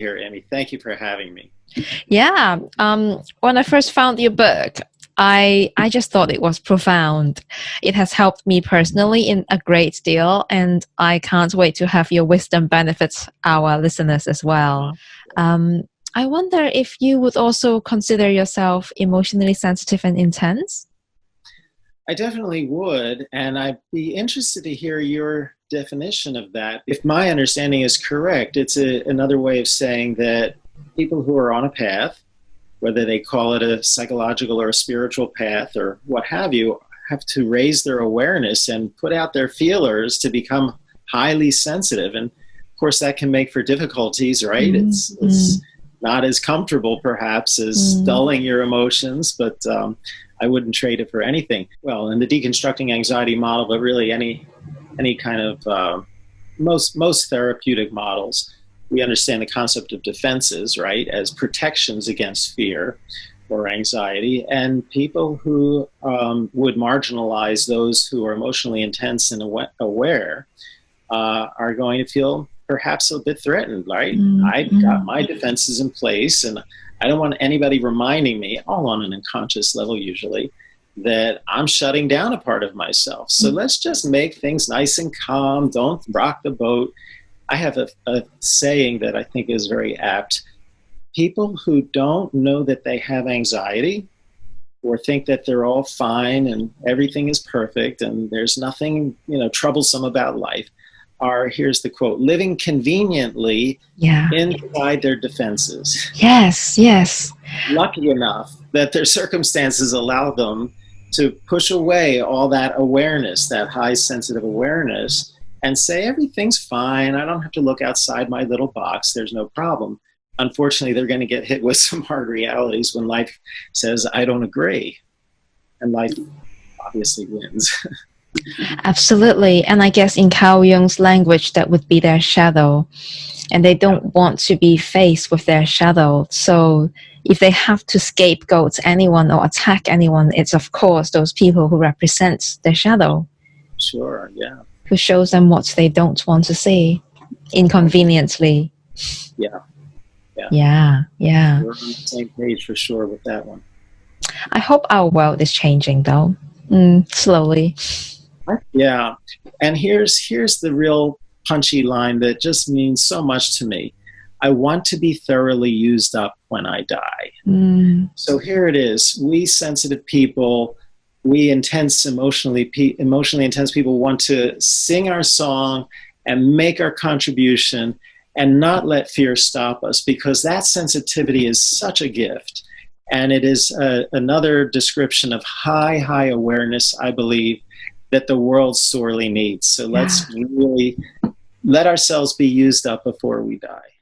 Here, Amy. Thank you for having me. Yeah. When I first found your book, I just thought it was profound. It has helped me personally in a great deal, and I can't wait to have your wisdom benefits our listeners as well. Um, I wonder if you would also consider yourself emotionally sensitive and intense? I definitely would, and I'd be interested to hear your definition of that. If my understanding is correct, it's another way of saying that people who are on a path, whether they call it a psychological or a spiritual path or what have to raise their awareness and put out their feelers to become highly sensitive. And of course, that can make for difficulties, right? It's not as comfortable, perhaps, as dulling your emotions, but I wouldn't trade it for anything. Well, in the deconstructing anxiety model, but really any kind of most therapeutic models, we understand the concept of defenses, right, as protections against fear or anxiety. And people who would marginalize those who are emotionally intense and aware are going to feel perhaps a bit threatened, right? I've got my defenses in place, and I don't want anybody reminding me, all on an unconscious level usually, that I'm shutting down a part of myself. So let's just make things nice and calm. Don't rock the boat. I have a saying that I think is very apt. People who don't know that they have anxiety or think that they're all fine and everything is perfect and there's nothing, troublesome about life are, here's the quote, living conveniently inside their defenses. Yes. Lucky enough that their circumstances allow them to push away all that awareness, that high sensitive awareness, and say, everything's fine. I don't have to look outside my little box. There's no problem. Unfortunately, they're going to get hit with some hard realities when life says, I don't agree. And life obviously wins. Absolutely. And I guess in Carl Jung's language, that would be their shadow. And they don't want to be faced with their shadow. So if they have to scapegoat anyone or attack anyone, it's of course those people who represent their shadow. Sure, yeah. Who shows them what they don't want to see inconveniently. Yeah. Yeah. We're on the same page for sure with that one. I hope our world is changing though, slowly. Yeah, and here's the real punchy line that just means so much to me. I want to be thoroughly used up when I die. So here it is. We sensitive people, we emotionally intense people want to sing our song and make our contribution and not let fear stop us, because that sensitivity is such a gift. And it is another description of high awareness, I believe, that the world sorely needs. So let's really let ourselves be used up before we die.